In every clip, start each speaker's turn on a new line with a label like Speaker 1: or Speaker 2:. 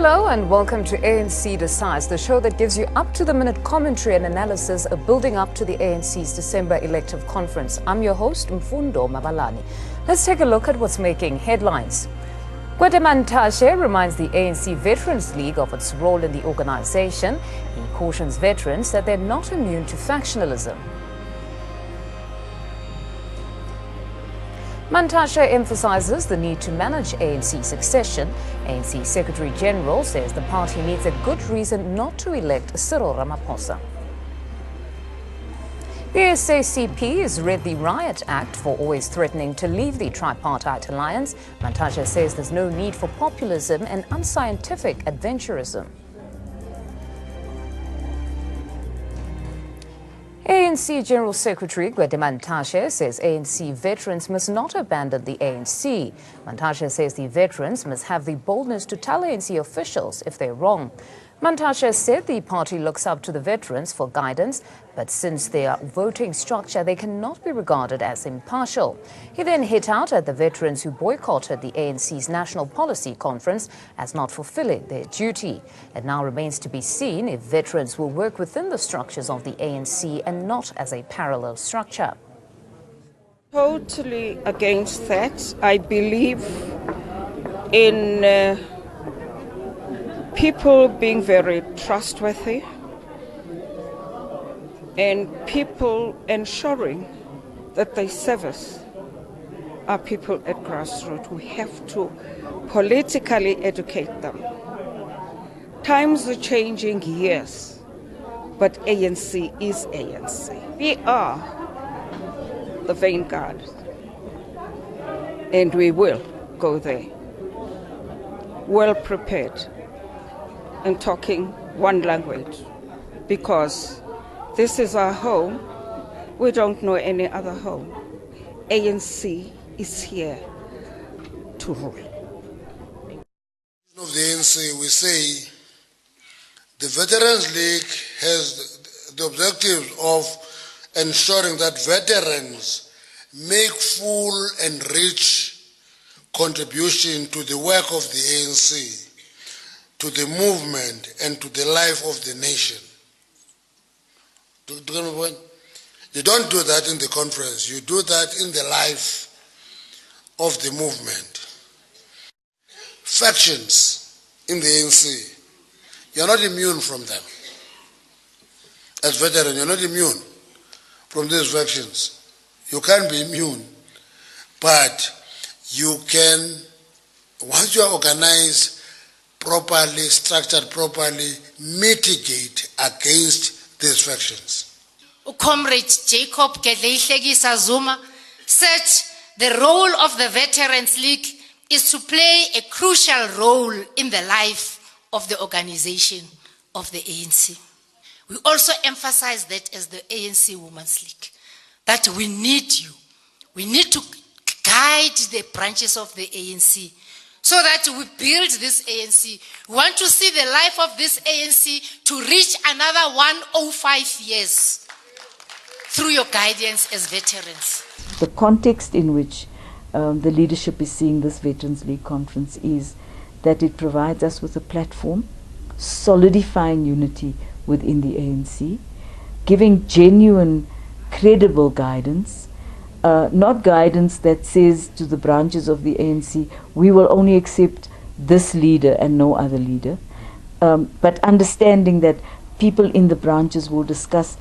Speaker 1: Hello and welcome to ANC Decides, the show that gives you up-to-the-minute commentary and analysis of building up to the ANC's December elective conference. I'm your host, Mfundo Mabalani. Let's take a look at what's making headlines. Gwedemantashe reminds the ANC Veterans League of its role in the organization. He cautions veterans that they're not immune to factionalism. Mantashe emphasizes the need to manage ANC succession. ANC Secretary General says the party needs a good reason not to elect Cyril Ramaphosa. The SACP has read the Riot Act for always threatening to leave the tripartite alliance. Mantashe says there's no need for populism and unscientific adventurism. ANC General Secretary Gwedemantashe says ANC veterans must not abandon the ANC. Mantashe says the veterans must have the boldness to tell ANC officials if they're wrong. Mantashe said the party looks up to the veterans for guidance, but since their voting structure, they cannot be regarded as impartial. He then hit out at the veterans who boycotted the ANC's National Policy Conference as not fulfilling their duty. It now remains to be seen if veterans will work within the structures of the ANC and not as a parallel structure.
Speaker 2: Totally against that. I believe in people being very trustworthy and people ensuring that they service our people at grassroots. We have to politically educate them. Times are changing, yes, but ANC is ANC. We are the vanguard, and we will go there, well prepared and talking one language, because this is our home. We don't know any other home. ANC is here to rule.
Speaker 3: Of the ANC, we say the Veterans League has the objective of ensuring that veterans make full and rich contribution to the work of the ANC, to the movement and to the life of the nation. You don't do that in the conference, you do that in the life of the movement. Factions in the ANC, you're not immune from them. As veteran, you're not immune from these factions. You can't be immune, but you can, once you are organized properly, structured properly, mitigate against these factions.
Speaker 4: Comrade Jacob Gedleihlekisa Zuma said the role of the Veterans League is to play a crucial role in the life of the organization of the ANC. We also emphasize that as the ANC Women's League, that we need you. We need to guide the branches of the ANC so that we build this ANC. We want to see the life of this ANC to reach another 105 years through your guidance as veterans.
Speaker 5: The context in which the leadership is seeing this Veterans League conference is that it provides us with a platform, solidifying unity within the ANC, giving genuine, credible guidance, not guidance that says to the branches of the ANC, we will only accept this leader and no other leader, but understanding that people in the branches will discuss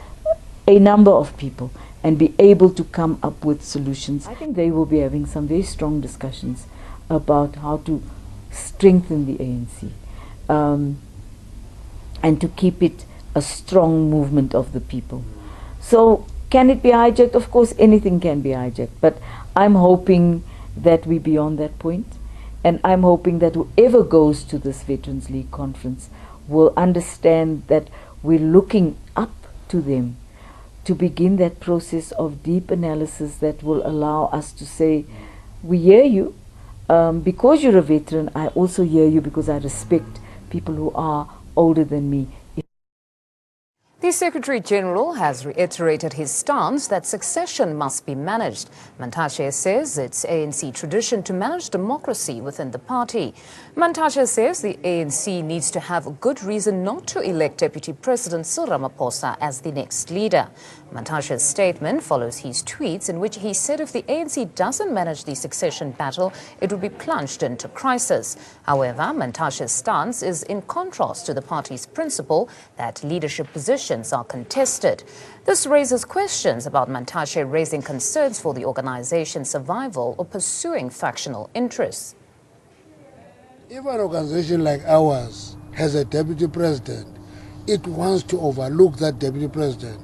Speaker 5: a number of people and be able to come up with solutions. I think they will be having some very strong discussions about how to strengthen the ANC and to keep it a strong movement of the people. So can it be hijacked? Of course, anything can be hijacked, but I'm hoping that we're beyond that point, and I'm hoping that whoever goes to this Veterans League conference will understand that we're looking up to them to begin that process of deep analysis that will allow us to say, we hear you, because you're a veteran, I also hear you because I respect people who are older than me.
Speaker 1: The The Secretary-General has reiterated his stance that succession must be managed. Mantashe says it's ANC tradition to manage democracy within the party. Mantashe says the ANC needs to have a good reason not to elect Deputy President Cyril Ramaphosa as the next leader. Mantashe's statement follows his tweets in which he said if the ANC doesn't manage the succession battle, it would be plunged into crisis. However, Mantashe's stance is in contrast to the party's principle that leadership positions are contested. This raises questions about Mantashe raising concerns for the organization's survival or pursuing factional interests.
Speaker 3: If an organization like ours has a deputy president, it wants to overlook that deputy president.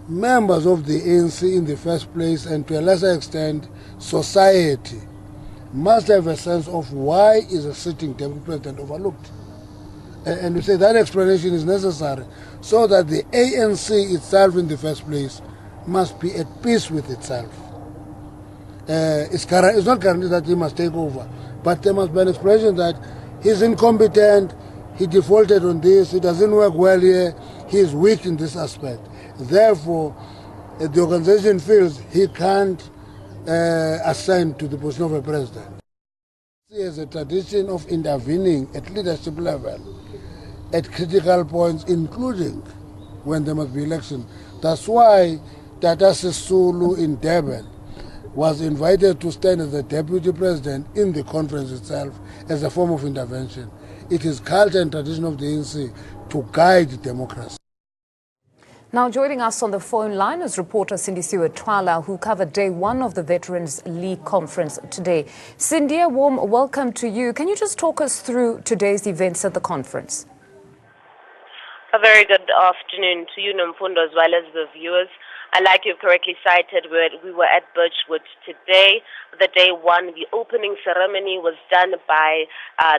Speaker 3: Members of the ANC in the first place, and to a lesser extent, society, must have a sense of why is a sitting deputy president overlooked. And we say that explanation is necessary so that the ANC itself in the first place must be at peace with itself. It's not guaranteed that he must take over, but there must be an explanation that he's incompetent, he defaulted on this, he doesn't work well here, he is weak in this aspect. Therefore, the organization feels he can't ascend to the position of a president. He has a tradition of intervening at leadership level at critical points, including when there must be election. That's why Tata Sisulu in Durban was invited to stand as the deputy president in the conference itself as a form of intervention. It is culture and tradition of the ANC to guide democracy.
Speaker 1: Now joining us on the phone line is reporter Cindy Twala, who covered day one of the Veterans League conference today. Cindy, a warm welcome to you. Can you just talk us through today's events at the conference?
Speaker 6: A very good afternoon to you, Nomfundo, as well as the viewers. Like you've correctly cited, we were at Birchwood today. The day one, the opening ceremony was done by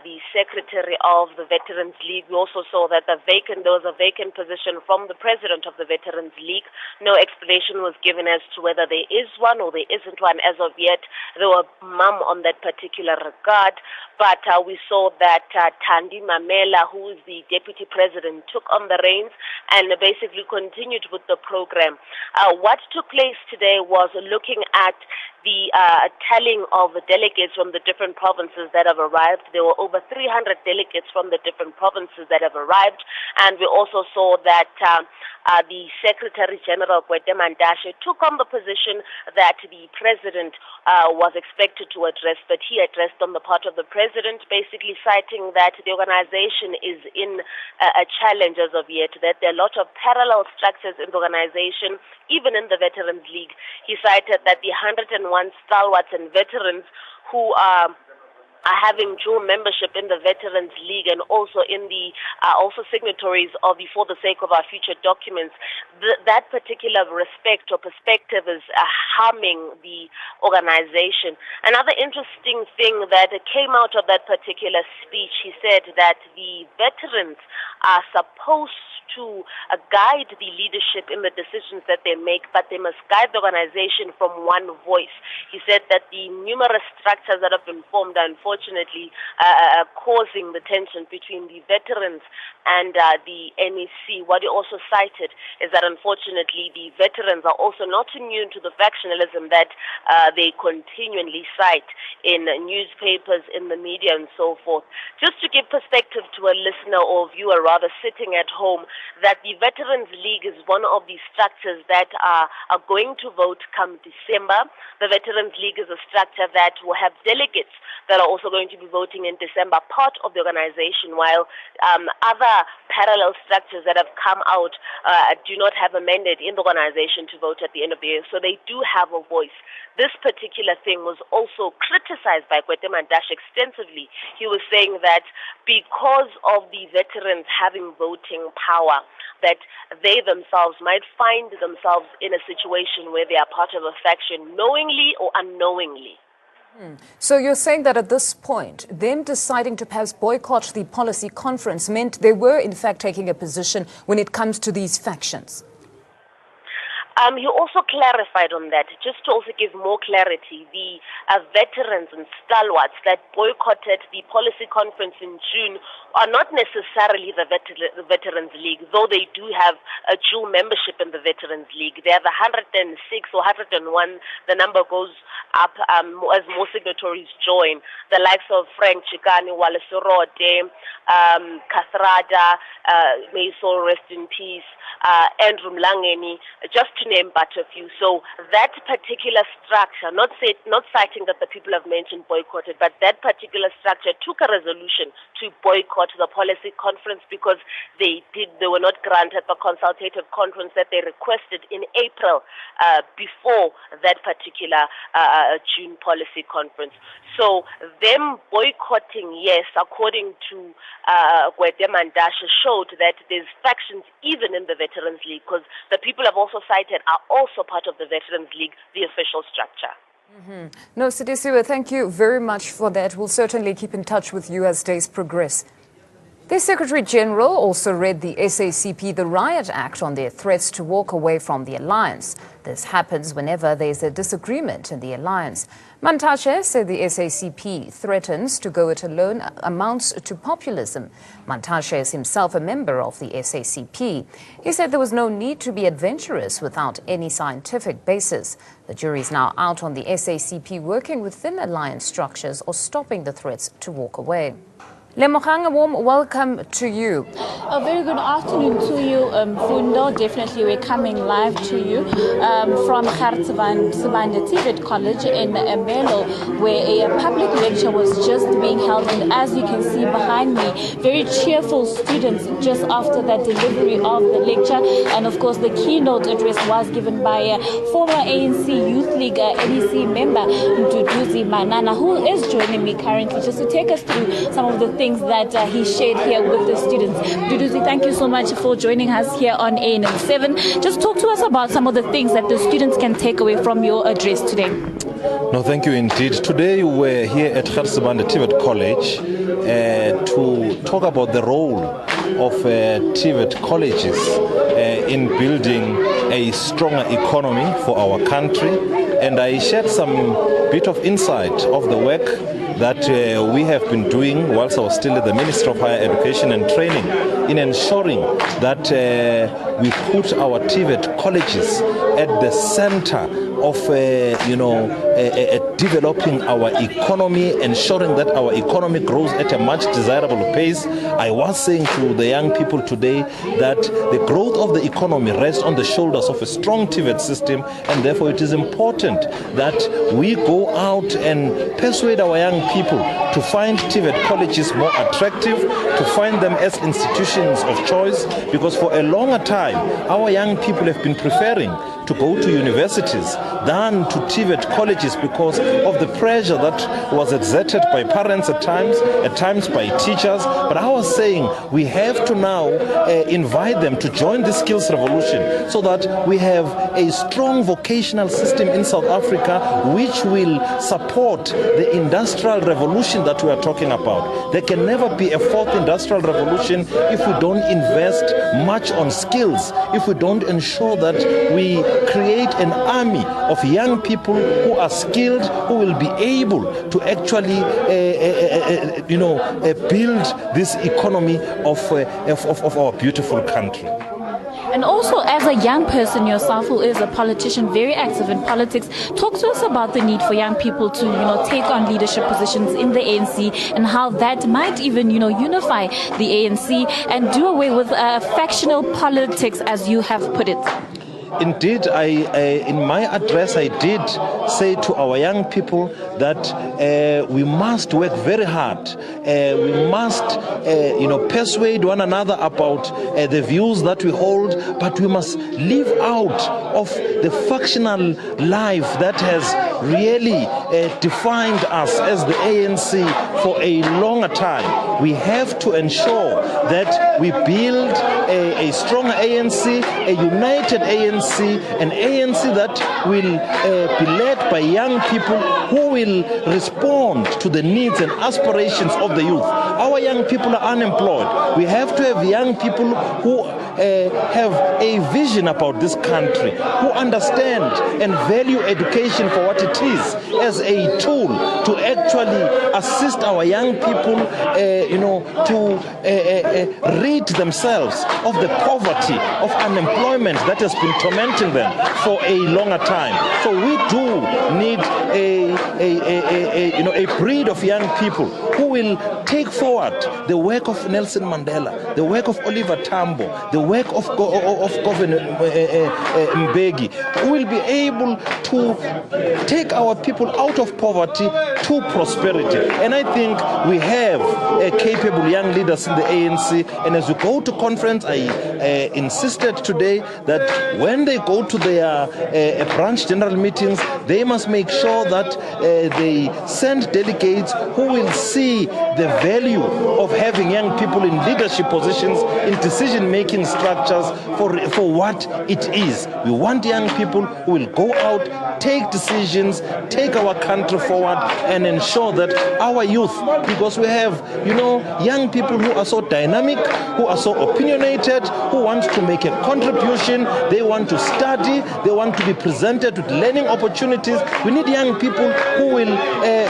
Speaker 6: the Secretary of the Veterans League. We also saw that there was a vacant position from the President of the Veterans League. No explanation was given as to whether there is one or there isn't one as of yet. They were mum on that particular regard. But we saw that Thandi Mamela, who is the Deputy President, took on the reins and basically continued with the program. What took place today was looking at the tallying of the delegates from the different provinces that have arrived. There were over 300 delegates from the different provinces that have arrived. And we also saw that the Secretary General, Gwede Mantashe, took on the position that the President was expected to address, but he addressed on the part of the President, basically citing that the organization is in a challenge as of yet, that there are a lot of parallel structures in the organization, even in the Veterans League. He cited that the 101 stalwarts and veterans who are having dual membership in the Veterans League and also in the also signatories of the For the Sake of Our Future documents, that particular respect or perspective is harming the organization. Another interesting thing that came out of that particular speech, he said that the veterans are supposed to guide the leadership in the decisions that they make, but they must guide the organization from one voice. He said that the numerous structures that have been formed are unfortunately causing the tension between the veterans and the NEC. What he also cited is that unfortunately the veterans are also not immune to the factionalism that they continually cite in newspapers, in the media and so forth. Just to give perspective to a listener or viewer rather sitting at home, that the Veterans League is one of the structures that are going to vote come December. The Veterans League is a structure that will have delegates that are also going to be voting in December, part of the organization, while other parallel structures that have come out do not have a mandate in the organization to vote at the end of the year. So they do have a voice. This particular thing was also criticized by Gwede Mantashe extensively. He was saying that because of the veterans having voting power, that they themselves might find themselves in a situation where they are part of a faction knowingly or unknowingly.
Speaker 1: So you're saying that at this point, them deciding to perhaps boycott the policy conference meant they were in fact taking a position when it comes to these factions?
Speaker 6: He also clarified on that, just to also give more clarity. The veterans and stalwarts that boycotted the policy conference in June are not necessarily the Veterans League, though they do have a dual membership in the Veterans League. They have 106 or 101. The number goes up as more signatories join. The likes of Frank Chikani, Wallace Rode, Kathrada, may his soul rest in peace, Andrew Mlangeni, just to name but a few. So that particular structure, not citing that the people have mentioned boycotted, but that particular structure took a resolution to boycott the policy conference because they were not granted the consultative conference that they requested in April before that particular June policy conference. So them boycotting, yes, according to Gwede Mandasha, showed that there's factions even in the Veterans League, because the people have also cited are also part of the Veterans League, the official structure.
Speaker 1: No, Sidisiwe, thank you very much for that. We'll certainly keep in touch with you as days progress. The Secretary General also read the SACP the Riot Act on their threats to walk away from the alliance. This happens whenever there's a disagreement in the alliance. Mantashe said the SACP threatens to go it alone amounts to populism. Mantashe is himself a member of the SACP. He said there was no need to be adventurous without any scientific basis. The jury is now out on the SACP working within alliance structures or stopping the threats to walk away. Lemogang, a warm welcome to you.
Speaker 7: A very good afternoon to you, Fundo. Definitely we're coming live to you from Sibande TVET College in Mbelo, where a public lecture was just being held. And as you can see behind me, very cheerful students just after that delivery of the lecture. And of course, the keynote address was given by former ANC Youth League NEC member Mduduzi Manana, who is joining me currently just to take us through some of the things that he shared here with the students. Duduzi, thank you so much for joining us here on ANC7. Just talk to us about some of the things that the students can take away from your address today.
Speaker 8: No, thank you indeed. Today we're here at Sibande TVET College to talk about the role of TVET colleges in building a stronger economy for our country. And I shared some bit of insight of the work that we have been doing whilst I was still the Minister of Higher Education and Training in ensuring that we put our TVET colleges at the center of developing our economy, ensuring that our economy grows at a much desirable pace. I was saying to the young people today that the growth of the economy rests on the shoulders of a strong TVET system, and therefore it is important that we go out and persuade our young people to find TVET colleges more attractive, to find them as institutions of choice, because for a longer time our young people have been preferring to go to universities than to TVET colleges because of the pressure that was exerted by parents at times by teachers. But I was saying we have to now invite them to join the skills revolution so that we have a strong vocational system in South Africa which will support the industrial revolution that we are talking about. There can never be a fourth industrial revolution if we don't invest much on skills, if we don't ensure that we create an army of young people who are skilled, who will be able to actually build this economy of our beautiful country.
Speaker 7: And also, as a young person yourself who is a politician, very active in politics, talk to us about the need for young people to, take on leadership positions in the ANC and how that might even, unify the ANC and do away with factional politics, as you have put it.
Speaker 8: Indeed, in my address, I did say to our young people that we must work very hard. We must, persuade one another about the views that we hold, but we must live out of the factional life that has really defined us as the ANC for a longer time. We have to ensure that we build a stronger ANC, a united ANC, an ANC that will be led by young people who will respond to the needs and aspirations of the youth. Our young people are unemployed. We have to have young people who have a vision about this country, who understand and value education for what it is, as a tool to actually assist our young people, to rid themselves of the poverty, of unemployment that has been tormenting them for a longer time. So we do need a breed of young people who will take forward the work of Nelson Mandela, the work of Oliver Tambo, the work of Governor Mbeki, who will be able to take our people out of poverty to prosperity. And I think we have capable young leaders in the ANC. And as we go to conference, I insisted today that when they go to their branch general meetings, they must make sure that they send delegates who will see the value of having young people in leadership positions, in decision-making structures for what it is. We want young people who will go out, take decisions, take our country forward, and ensure that our youth, because we have, young people who are so dynamic, who are so opinionated, who want to make a contribution, they want to study, they want to be presented with learning opportunities. We need young people who will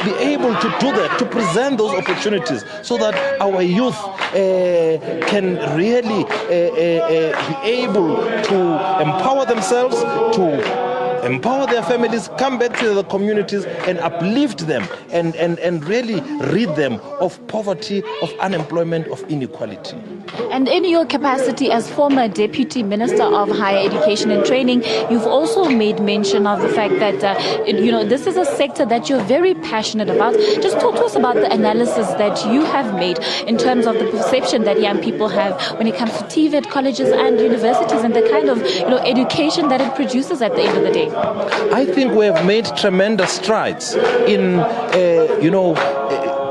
Speaker 8: be able to do that, to present those opportunities, so that our youth can really be able to empower themselves, to empower their families, come back to the communities and uplift them and really rid them of poverty, of unemployment, of inequality.
Speaker 7: And in your capacity as former Deputy Minister of Higher Education and Training, you've also made mention of the fact that, this is a sector that you're very passionate about. Just talk to us about the analysis that you have made in terms of the perception that young people have when it comes to TVET colleges and universities and the kind of, education that it produces at the end of the day.
Speaker 8: I think we have made tremendous strides in,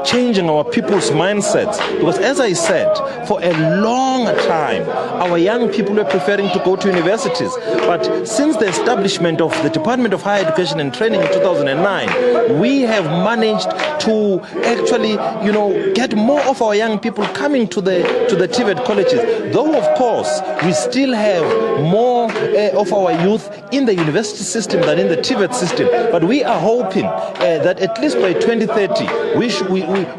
Speaker 8: changing our people's mindsets. Because as I said, for a long time, our young people were preferring to go to universities. But since the establishment of the Department of Higher Education and Training in 2009, we have managed to actually, get more of our young people coming to the TVET colleges. Though, of course, we still have more of our youth in the university system than in the TVET system. But we are hoping that at least by 2030,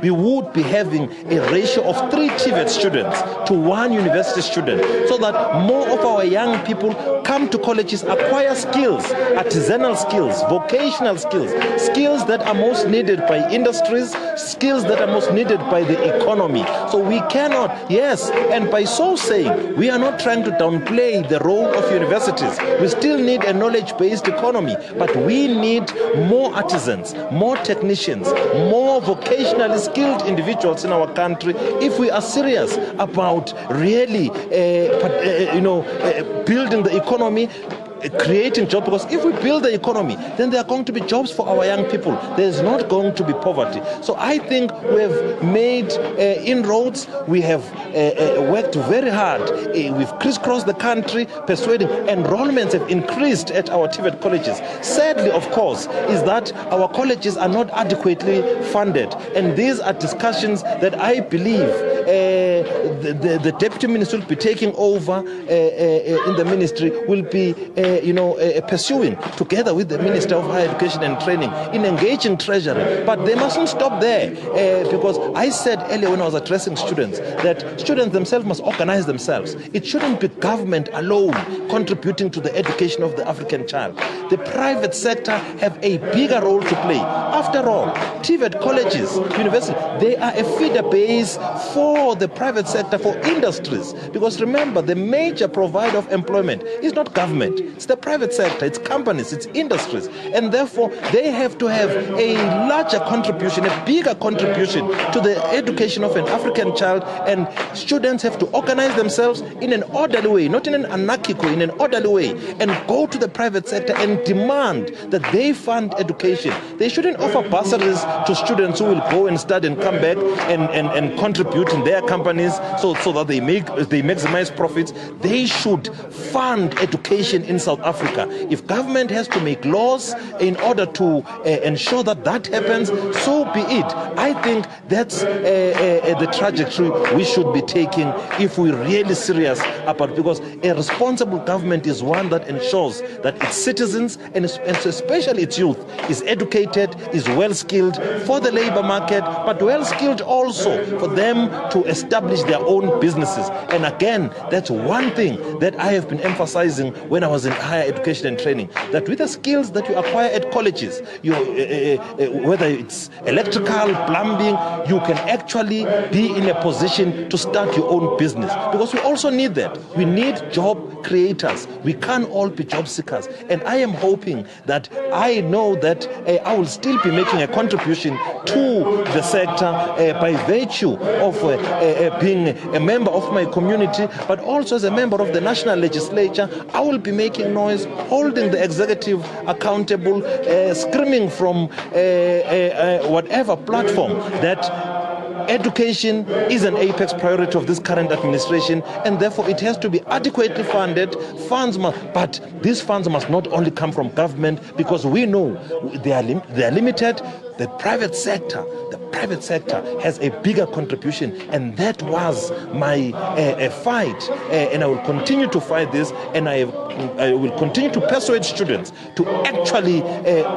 Speaker 8: we would be having a ratio of 3 TVET students to 1 university student, so that more of our young people come to colleges, acquire skills, artisanal skills, vocational skills, skills that are most needed by industries, skills that are most needed by the economy. So we cannot, and by so saying, we are not trying to downplay the role of universities. We still need a knowledge-based economy, but we need more artisans, more technicians, more vocationally skilled individuals in our country if we are serious about really building the economy, creating jobs. Because if we build the economy, then there are going to be jobs for our young people. There is not going to be poverty. So I think we have made inroads. We have worked very hard. We've crisscrossed the country, persuading. Enrollments have increased at our TVET colleges. Sadly, of course, is that our colleges are not adequately funded. And these are discussions that I believe the Deputy Minister will be taking over in the ministry, will be pursuing together with the Minister of Higher Education and Training in engaging Treasury. But they mustn't stop there, because I said earlier when I was addressing students that students themselves must organize themselves. It shouldn't be government alone contributing to the education of the African child. The private sector have a bigger role to play. After all, TVET colleges, universities, they are a feeder base for the private sector, for industries. Because remember, the major provider of employment is not government. It's the private sector, it's companies, it's industries. And therefore, they have to have a larger contribution, a bigger contribution to the education of an African child. And students have to organize themselves in an orderly way, not in an anarchical, in an orderly way, and go to the private sector and demand that they fund education. They shouldn't offer offer bursaries to students who will go and study and come back and contribute in their companies so that they maximize profits. They should fund education in South Africa. If government has to make laws in order to ensure that happens, so be it. I think that's the trajectory we should be taking if we're really serious about it, because a responsible government is one that ensures that its citizens and especially its youth is educated, is well skilled for the labor market, but well skilled also for them to establish their own businesses. And again, that's one thing that I have been emphasizing when I was in higher education and training, that with the skills that you acquire at colleges, whether it's electrical, plumbing, you can actually be in a position to start your own business, because we also need that. We need job creators. We can't all be job seekers. And I am hoping that I know that I will still be making a contribution to the sector by virtue of being a member of my community, but also as a member of the national legislature. I will be making noise, holding the executive accountable, screaming from whatever platform that education is an apex priority of this current administration, and therefore it has to be adequately funded. But these funds must not only come from government, because we know they are limited. The private sector has a bigger contribution, and that was my fight, and I will continue to fight this, and I will continue to persuade students to actually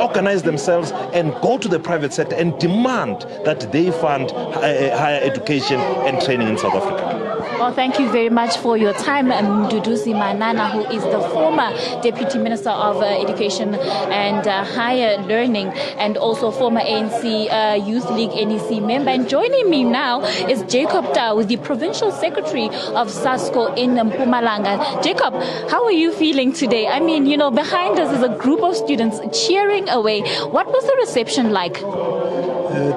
Speaker 8: organize themselves and go to the private sector and demand that they fund higher education and training in South Africa.
Speaker 7: Well, thank you very much for your time, Mduduzi Manana, who is the former Deputy Minister of Education and Higher Learning, and also former ANC Youth League NEC member. And joining me now is Jacob Tau, the Provincial Secretary of SASCO in Mpumalanga. Jacob, how are you feeling today? I mean, behind us is a group of students cheering away. What was the reception like?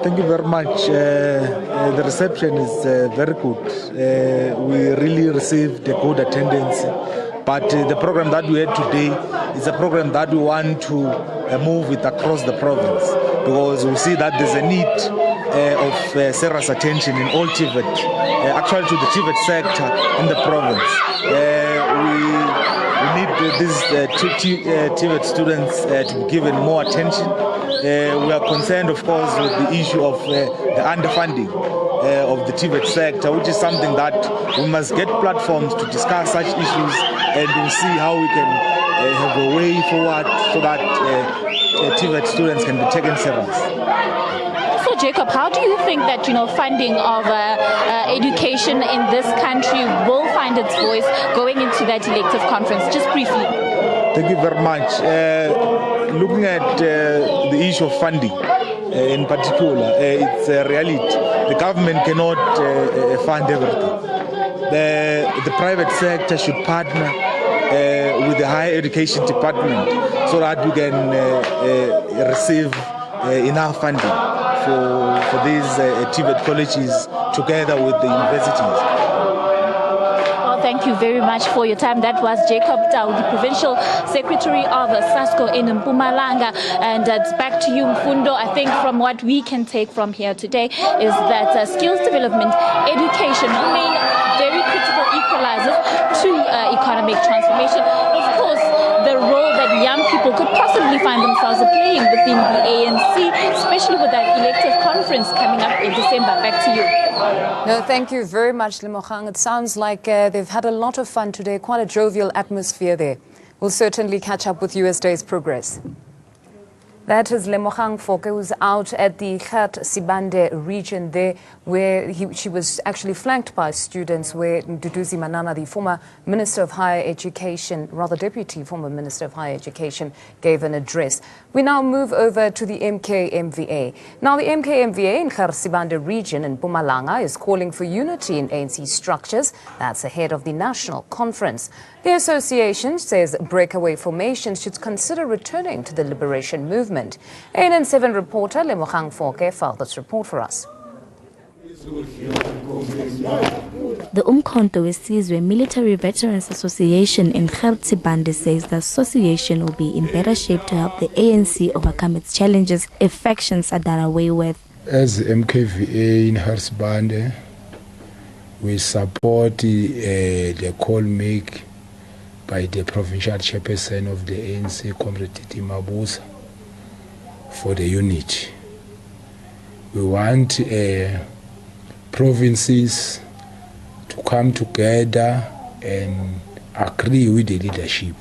Speaker 9: Thank you very much. The reception is very good. We really received a good attendance. But the program that we had today is a program that we want to move it across the province, because we see that there's a need of serious attention in all TVET, actually to the TVET sector in the province. We need these TVET students to be given more attention. We are concerned, of course, with the issue of the underfunding of the TVET sector, which is something that we must get platforms to discuss such issues, and we'll see how we can have a way forward so that TVET students can be taken serious.
Speaker 7: So, Jacob, how do you think that funding of education in this country will find its voice going into that elective conference? Just briefly.
Speaker 9: Thank you very much. Looking at the issue of funding in particular, it's a reality. The government cannot fund everything. The private sector should partner with the higher education department so that we can receive enough funding for these TVET colleges together with the universities.
Speaker 7: Thank you very much for your time. That was Jacob Tau, the Provincial Secretary of SASCO in Mpumalanga. And it's back to you, Mfundo. I think from what we can take from here today is that skills development, education remain very critical equalizers to economic transformation. Of course, the role that young people could possibly find themselves playing within the ANC, especially with that elective conference coming up in December. Back to you.
Speaker 1: No, thank you very much, Lemogang. It sounds like they've had a lot of fun today, quite a jovial atmosphere there. We'll certainly catch up with you as days progress. That is Lemogang Foke, who's out at the Gert Sibande region there, where she was actually flanked by students, where Mduduzi Manana, the former Minister of Higher Education, rather Deputy former Minister of Higher Education, gave an address. We now move over to the MKMVA. Now, the MKMVA in Gert Sibande region in Mpumalanga is calling for unity in ANC structures. That's ahead of the national conference. The association says breakaway formations should consider returning to the liberation movement. ANN7 reporter Lemogang Foke filed this report for us.
Speaker 10: The Umkhonto Wesizwe Military Veterans Association in Khartsibande says the association will be in better shape to help the ANC overcome its challenges if factions are done away with.
Speaker 11: As MKVA in Khartsibande, we support the call made by the provincial chairperson of the ANC, Comrade Titi Mabuza, for the unity. We want provinces to come together and agree with the leadership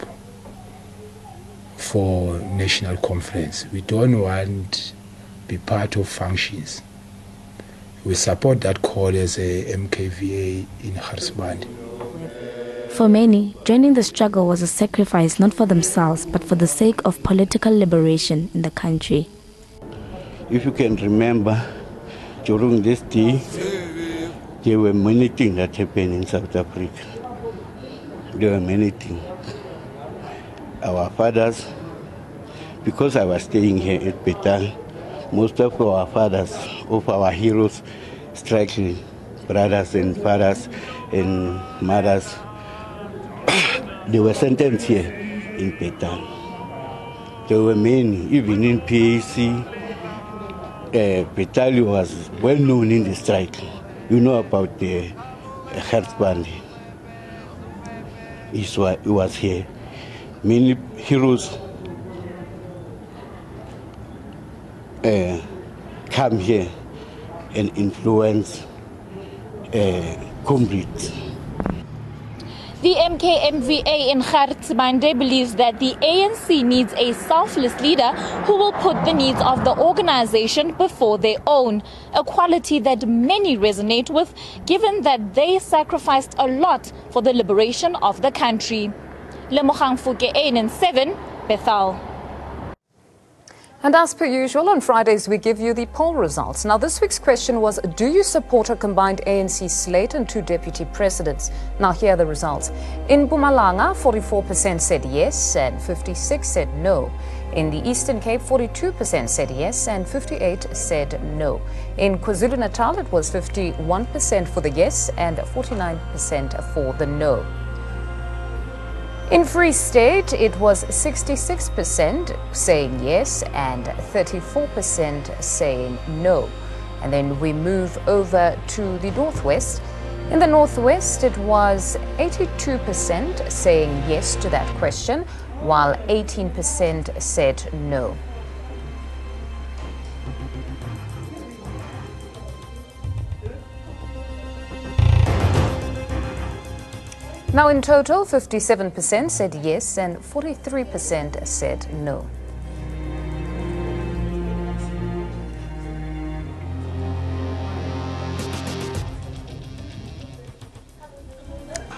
Speaker 11: for national conference. We don't want to be part of functions. We support that call as a MKVA in Khartsibande.
Speaker 10: For many, joining the struggle was a sacrifice not for themselves but for the sake of political liberation in the country.
Speaker 12: If you can remember, during this day, there were many things that happened in South Africa. There were many things. Our fathers, because I was staying here at Petal, most of our fathers, of our heroes, striking brothers and fathers and mothers, they were sentenced here in Petal. There were many, even in PAC. Petal was well known in the strike. You know about the Khartsibande. He was here. Many heroes come here and influence comrades.
Speaker 7: The MKMVA in Khartsibande believes that the ANC needs a selfless leader who will put the needs of the organization before their own, a quality that many resonate with, given that they sacrificed a lot for the liberation of the country. Lemogang Fuke, ANC7, Bethal.
Speaker 1: And as per usual, on Fridays we give you the poll results. Now this week's question was, do you support a combined ANC slate and 2 deputy presidents? Now here are the results. In Mpumalanga, 44% said yes and 56% said no. In the Eastern Cape, 42% said yes and 58% said no. In KwaZulu-Natal, it was 51% for the yes and 49% for the no. In Free State, it was 66% saying yes and 34% saying no. And then we move over to the Northwest. In the Northwest, it was 82% saying yes to that question, while 18% said no. Now in total, 57% said yes and 43% said no.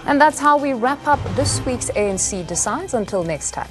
Speaker 1: And that's how we wrap up this week's ANC Decides. Until next time.